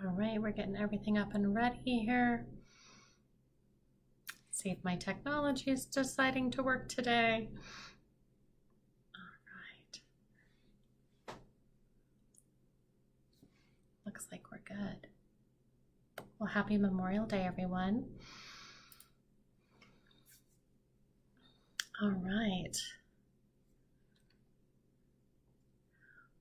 All right, we're getting everything up and ready here. See if my technology is deciding to work today. All right. Looks like we're good. Well, happy Memorial Day, everyone. All right.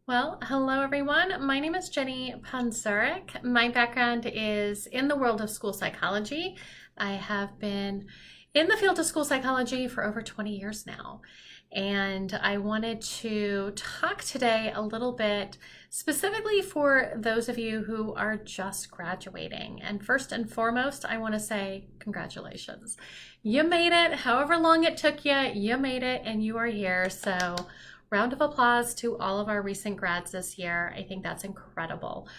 Well, hello everyone. My name is Jenny Panzarek. My background is in the world of school psychology. I have been in the field of school psychology for over 20 years now. And I wanted to talk today a little bit specifically for those of you who are just graduating. And first and foremost, I want to say congratulations. You made it. However long it took you, you made it and you are here. So round of applause to all of our recent grads this year. I think that's incredible.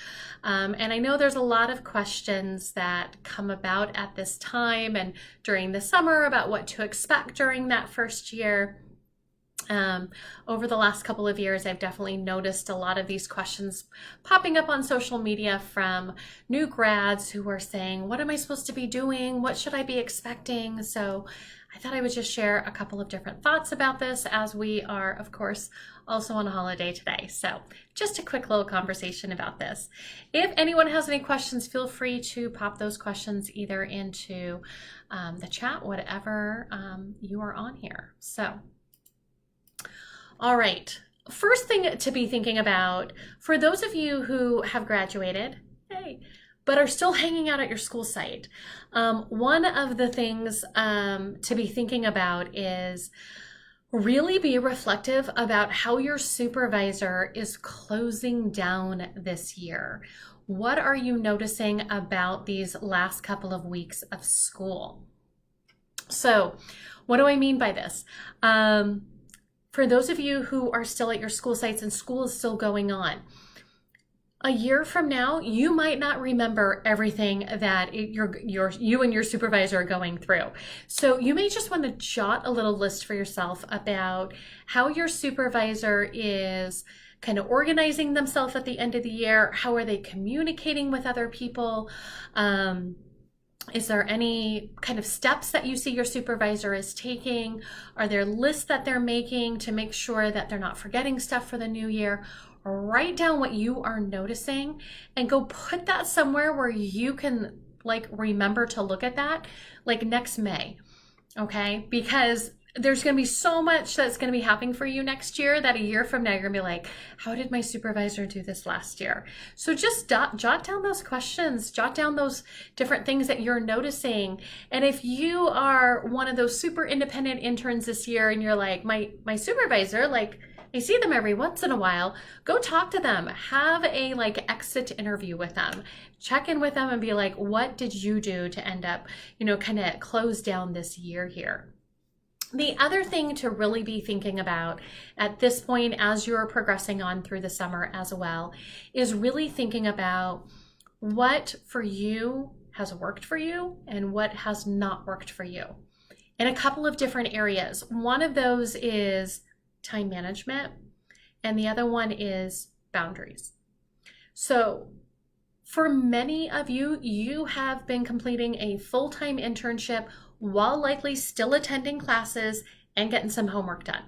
And I know there's a lot of questions that come about at this time and during the summer about what to expect during that first year. Over the last couple of years, I've definitely noticed a lot of these questions popping up on social media from new grads who are saying, what am I supposed to be doing? What should I be expecting? So I thought I would just share a couple of different thoughts about this as we are, of course, also on a holiday today. So just a quick little conversation about this. If anyone has any questions, feel free to pop those questions either into the chat, whatever you are on here. So, all right. First thing to be thinking about for those of you who have graduated, hey, but are still hanging out at your school site. One of the things to be thinking about is really be reflective about how your supervisor is closing down this year. What are you noticing about these last couple of weeks of school? So what do I mean by this? For those of you who are still at your school sites and school is still going on, a year from now, you might not remember everything that you and your supervisor are going through. So you may just want to jot a little list for yourself about how your supervisor is kind of organizing themselves at the end of the year. How are they communicating with other people? Is there any kind of steps that you see your supervisor is taking? Are there lists that they're making to make sure that they're not forgetting stuff for the new year? Write down what you are noticing and go put that somewhere where you can remember to look at that next May, okay? Because there's going to be so much that's going to be happening for you next year that a year from now you're going to be like, how did my supervisor do this last year? So just jot down those questions, jot down those different things that you're noticing. And if you are one of those super independent interns this year and you're like, my supervisor, I see them every once in a while, go talk to them, have a exit interview with them, check in with them and be like, what did you do to end up, kind of close down this year here? The other thing to really be thinking about at this point as you're progressing on through the summer as well is really thinking about what for you has worked for you and what has not worked for you in a couple of different areas. One of those is time management, and the other one is boundaries. So for many of you, you have been completing a full-time internship while likely still attending classes and getting some homework done.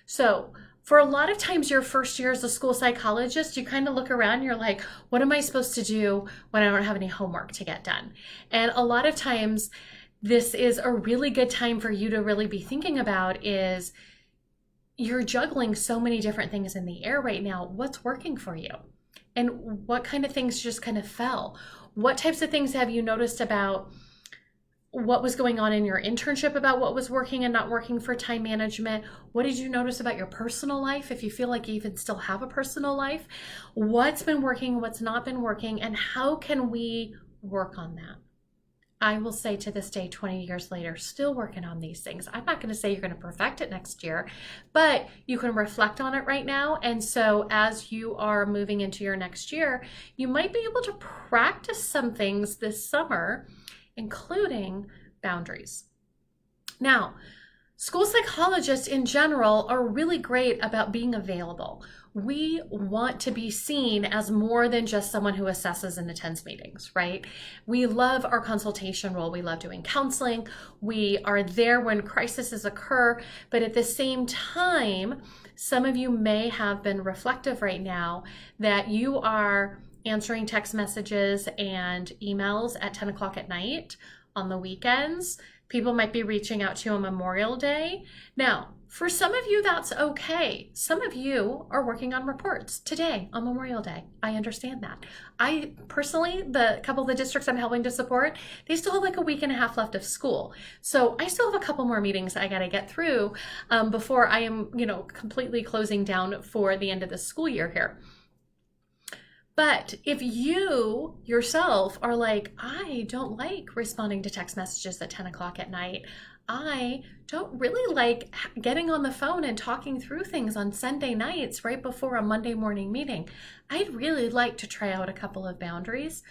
So for a lot of times your first year as a school psychologist, you kind of look around and you're like, what am I supposed to do when I don't have any homework to get done? And a lot of times this is a really good time for you to really be thinking about is you're juggling so many different things in the air right now. What's working for you? And what kind of things just kind of fell? What types of things have you noticed about what was going on in your internship about what was working and not working for time management? What did you notice about your personal life? If you feel like you even still have a personal life, what's been working, what's not been working, and how can we work on that? I will say to this day, 20 years later, still working on these things. I'm not going to say you're going to perfect it next year, but you can reflect on it right now. And so as you are moving into your next year, you might be able to practice some things this summer, including boundaries. Now, School psychologists in general are really great about being available. We want to be seen as more than just someone who assesses and attends meetings, right? We love our consultation role. We love doing counseling. We are there when crises occur, but at the same time, some of you may have been reflective right now that you are answering text messages and emails at 10 o'clock at night on the weekends. People might be reaching out to you on Memorial Day. Now, for some of you, that's okay. Some of you are working on reports today on Memorial Day. I understand that. I personally, the couple of the districts I'm helping to support, they still have like a week and a half left of school. So I still have a couple more meetings I got to get through before I am, completely closing down for the end of the school year here. But if you yourself are like, I don't like responding to text messages at 10 o'clock at night. I don't really like getting on the phone and talking through things on Sunday nights right before a Monday morning meeting. I'd really like to try out a couple of boundaries.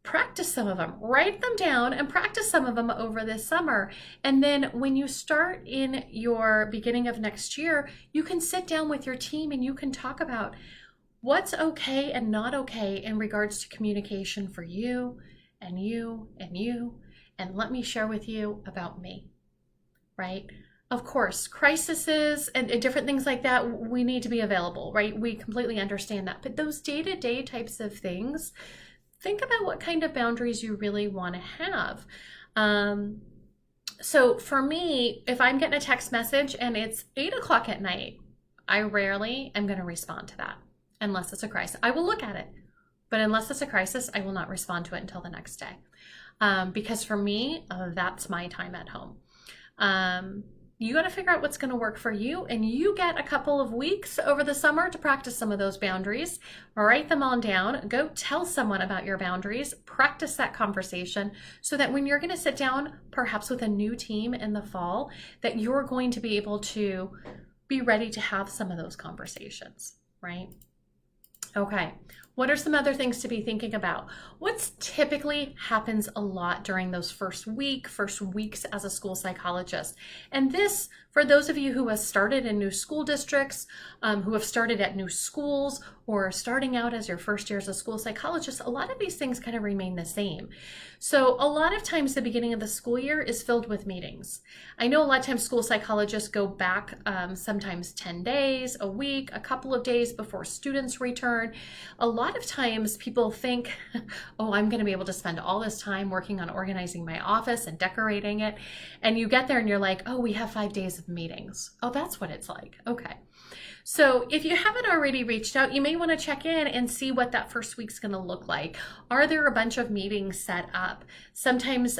Practice some of them, write them down and practice some of them over this summer. And then when you start in your beginning of next year, you can sit down with your team and you can talk about what's okay and not okay in regards to communication for you and you and you. And let me share with you about me, right? Of course, crises and different things like that, we need to be available, right? We completely understand that. But those day-to-day types of things, think about what kind of boundaries you really want to have. So for me, if I'm getting a text message and it's 8 o'clock at night, I rarely am going to respond to that. Unless it's a crisis. I will look at it, but unless it's a crisis, I will not respond to it until the next day. Because for me, that's my time at home. You got to figure out what's going to work for you, and you get a couple of weeks over the summer to practice some of those boundaries. Write them all down. Go tell someone about your boundaries. Practice that conversation so that when you're going to sit down, perhaps with a new team in the fall, that you're going to be able to be ready to have some of those conversations, right? Okay, what are some other things to be thinking about? What's typically happens a lot during those first weeks as a school psychologist? And this, for those of you who have started in new school districts, who have started at new schools, or starting out as your first year as a school psychologist, a lot of these things kind of remain the same. So a lot of times the beginning of the school year is filled with meetings. I know a lot of times school psychologists go back sometimes 10 days, a week, a couple of days before students return. A lot of times people think, oh, I'm going to be able to spend all this time working on organizing my office and decorating it. And you get there and you're like, oh, we have 5 days of meetings. Oh, that's what it's like. Okay. So if you haven't already reached out, you may want to check in and see what that first week's going to look like. Are there a bunch of meetings set up? Sometimes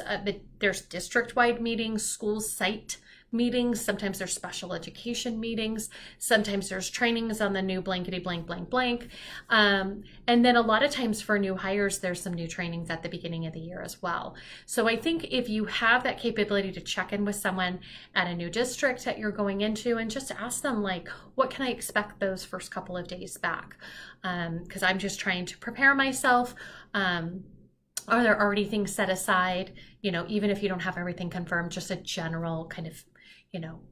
there's district-wide meetings, school site meetings. Sometimes there's special education meetings. Sometimes there's trainings on the new blankety blank blank blank. And then a lot of times for new hires, there's some new trainings at the beginning of the year as well. So I think if you have that capability to check in with someone at a new district that you're going into and just ask them, like, what can I expect those first couple of days back? Because I'm just trying to prepare myself. Are there already things set aside? Even if you don't have everything confirmed, just a general kind of,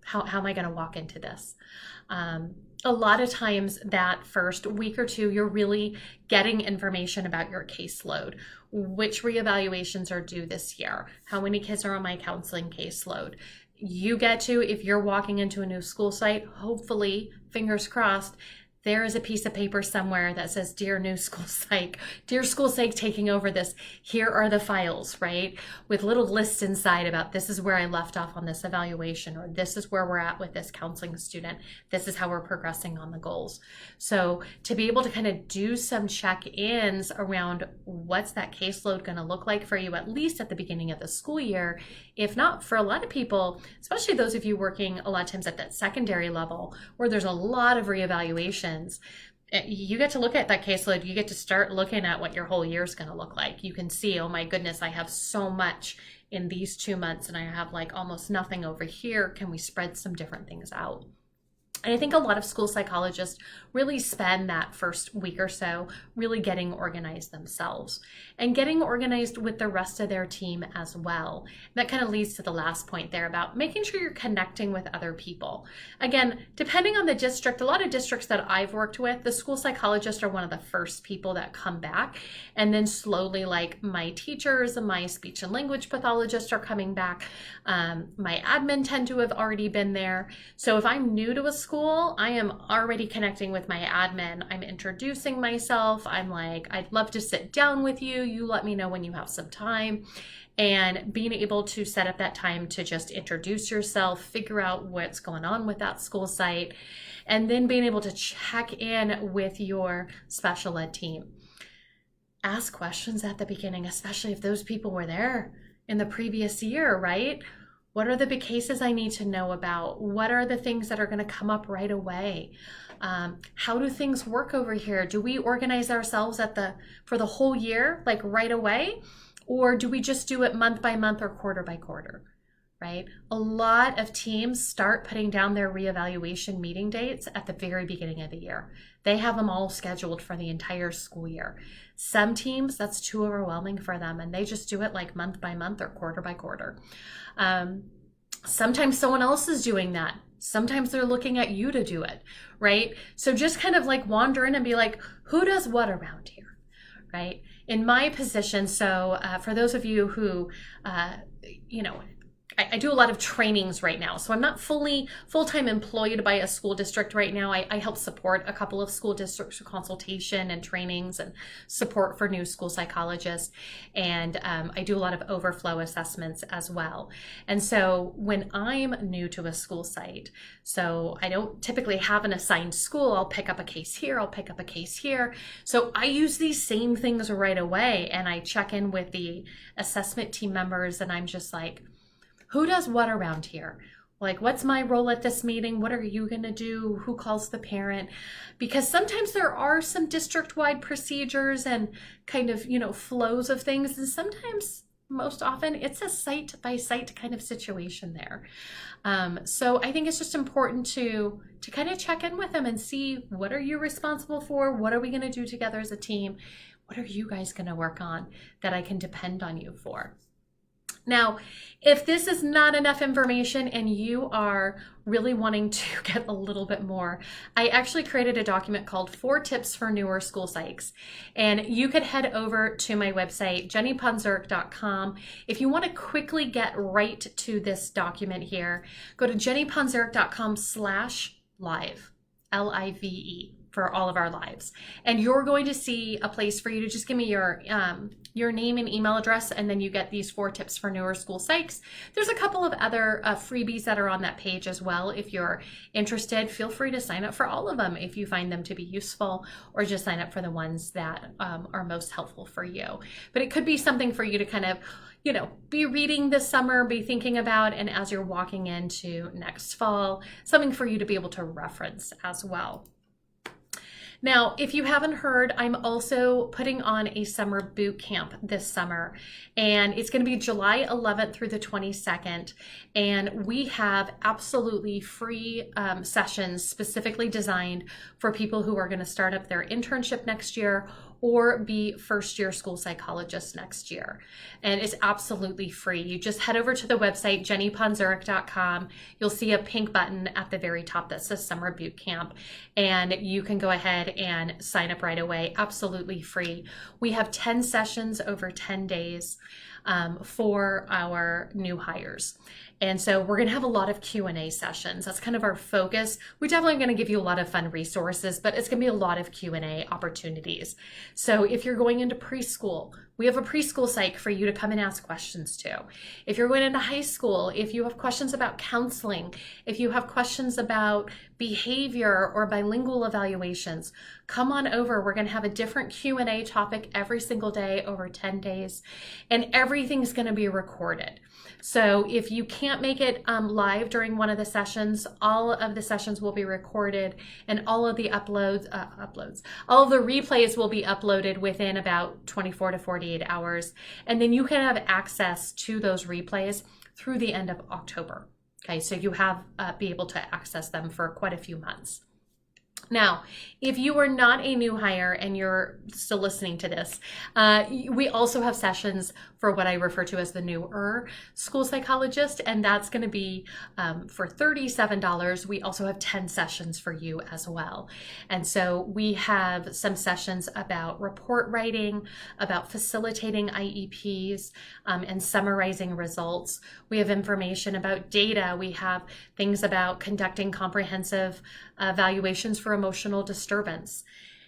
how am I going to walk into this? A lot of times that first week or two, you're really getting information about your caseload. Which reevaluations are due this year? How many kids are on my counseling caseload? You get to, if you're walking into a new school site, hopefully, fingers crossed, there is a piece of paper somewhere that says, Dear New School Psych, Dear School Psych taking over this, here are the files, right? With little lists inside about this is where I left off on this evaluation, or this is where we're at with this counseling student. This is how we're progressing on the goals. So to be able to kind of do some check-ins around what's that caseload going to look like for you, at least at the beginning of the school year, if not for a lot of people, especially those of you working a lot of times at that secondary level where there's a lot of reevaluation, you get to look at that caseload. You get to start looking at what your whole year is going to look like. You can see, oh my goodness, I have so much in these 2 months and I have like almost nothing over here. Can we spread some different things out? And I think a lot of school psychologists really spend that first week or so really getting organized themselves and getting organized with the rest of their team as well. That kind of leads to the last point there about making sure you're connecting with other people. Again, depending on the district, a lot of districts that I've worked with, the school psychologists are one of the first people that come back. And then slowly, like my teachers and my speech and language pathologists are coming back. My admin tend to have already been there. So if I'm new to a school, I am already connecting with my admin. I'm introducing myself. I'm like, I'd love to sit down with you. You let me know when you have some time. And being able to set up that time to just introduce yourself, figure out what's going on with that school site, and then being able to check in with your special ed team. Ask questions at the beginning, especially if those people were there in the previous year, right? What are the big cases I need to know about? What are the things that are going to come up right away? How do things work over here? Do we organize ourselves for the whole year, like right away? Or do we just do it month by month or quarter by quarter, right? A lot of teams start putting down their reevaluation meeting dates at the very beginning of the year. They have them all scheduled for the entire school year. Some teams, that's too overwhelming for them, and they just do it like month by month or quarter by quarter. Sometimes someone else is doing that. Sometimes they're looking at you to do it, right? So just kind of like wander in and be like, who does what around here, right? In my position, so for those of you who, I do a lot of trainings right now. So I'm not full-time employed by a school district right now. I help support a couple of school districts for consultation and trainings and support for new school psychologists. And I do a lot of overflow assessments as well. And so when I'm new to a school site, so I don't typically have an assigned school, I'll pick up a case here, I'll pick up a case here. So I use these same things right away, and I check in with the assessment team members, and I'm just like, who does what around here? Like, what's my role at this meeting? What are you going to do? Who calls the parent? Because sometimes there are some district-wide procedures and kind of, flows of things. And sometimes, most often, it's a site-by-site kind of situation there. So I think it's just important to kind of check in with them and see, what are you responsible for? What are we going to do together as a team? What are you guys going to work on that I can depend on you for? Now, if this is not enough information and you are really wanting to get a little bit more, I actually created a document called 4 Tips for Newer School Psychs. And you could head over to my website, jennyponzurek.com. If you want to quickly get right to this document here, go to jennyponzurek.com/live, Live, for all of our lives. And you're going to see a place for you to just give me your name and email address, and then you get these 4 tips for newer school psychs. There's a couple of other freebies that are on that page as well. If you're interested, feel free to sign up for all of them if you find them to be useful, or just sign up for the ones that are most helpful for you. But it could be something for you to kind of, be reading this summer, be thinking about, and as you're walking into next fall, something for you to be able to reference as well. Now, if you haven't heard, I'm also putting on a summer boot camp this summer, and it's going to be July 11th through the 22nd, and we have absolutely free sessions specifically designed for people who are going to start up their internship next year or be first-year school psychologists next year. And it's absolutely free. You just head over to the website, jennyponzurek.com. You'll see a pink button at the very top that says Summer Boot Camp, and you can go ahead and sign up right away, absolutely free. We have 10 sessions over 10 days for our new hires. And so we're going to have a lot of Q&A sessions. That's kind of our focus. We're definitely going to give you a lot of fun resources, but it's going to be a lot of Q&A opportunities. So if you're going into preschool, we have a preschool psych for you to come and ask questions to. If you're going into high school, if you have questions about counseling, if you have questions about behavior or bilingual evaluations, come on over. We're going to have a different Q&A topic every single day over 10 days, and everything's going to be recorded. So if you can't make it live during one of the sessions, all of the sessions will be recorded, and all of the all of the replays will be uploaded within about 24 to 48 hours. And then you can have access to those replays through the end of October. Okay, so you have be able to access them for quite a few months. Now, if you are not a new hire and you're still listening to this, we also have sessions for what I refer to as the newer school psychologist, and that's going to be for $37. We also have 10 sessions for you as well. And so we have some sessions about report writing, about facilitating IEPs, and summarizing results. We have information about data. We have things about conducting comprehensive evaluations for emotional disturbance.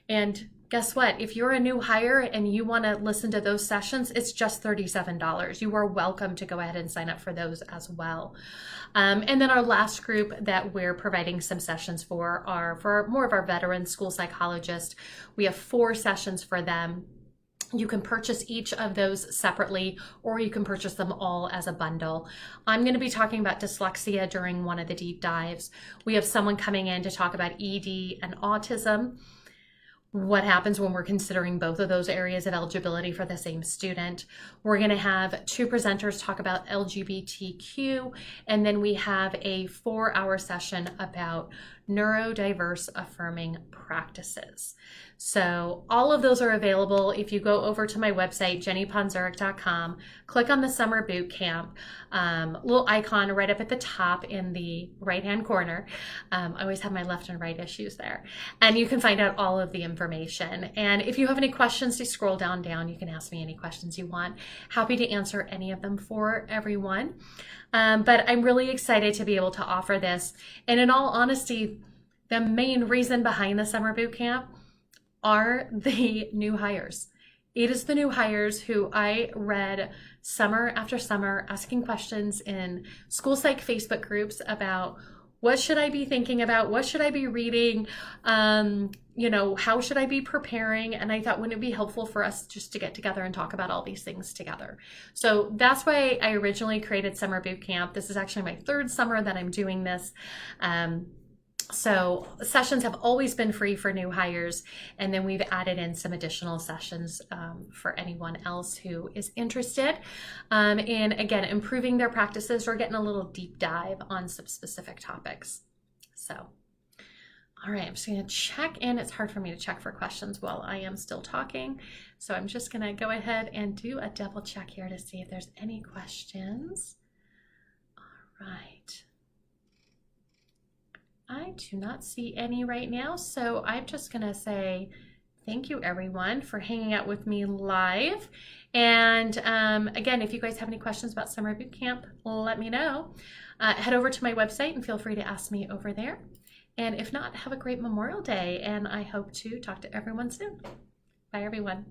And guess what? If you're a new hire and you want to listen to those sessions, it's just $37. You are welcome to go ahead and sign up for those as well. And then our last group that we're providing some sessions for are for more of our veteran school psychologists. We have 4 sessions for them. You can purchase each of those separately, or you can purchase them all as a bundle. I'm going to be talking about dyslexia during one of the deep dives. We have someone coming in to talk about ED and autism. What happens when we're considering both of those areas of eligibility for the same student. We're going to have 2 presenters talk about LGBTQ, and then we have a 4-hour session about neurodiverse affirming practices. So all of those are available. If you go over to my website, jennyponzurek.com, click on the summer boot camp, little icon right up at the top in the right-hand corner. I always have my left and right issues there. And you can find out all of the information. And if you have any questions, just scroll down. You can ask me any questions you want. Happy to answer any of them for everyone. But I'm really excited to be able to offer this. And in all honesty, the main reason behind the summer boot camp are the new hires. It is the new hires who I read summer after summer asking questions in school psych Facebook groups about what should I be thinking about? What should I be reading? How should I be preparing? And I thought, wouldn't it be helpful for us just to get together and talk about all these things together? So that's why I originally created Summer Boot Camp. This is actually my 3rd summer that I'm doing this. So sessions have always been free for new hires, and then we've added in some additional sessions for anyone else who is interested in, again, improving their practices or getting a little deep dive on some specific topics. So, all right, I'm just going to check in. It's hard for me to check for questions while I am still talking. So I'm just going to go ahead and do a double check here to see if there's any questions. All right. I do not see any right now, so I'm just going to say thank you, everyone, for hanging out with me live. And again, if you guys have any questions about Summer Boot Camp, let me know. Head over to my website and feel free to ask me over there. And if not, have a great Memorial Day, and I hope to talk to everyone soon. Bye, everyone.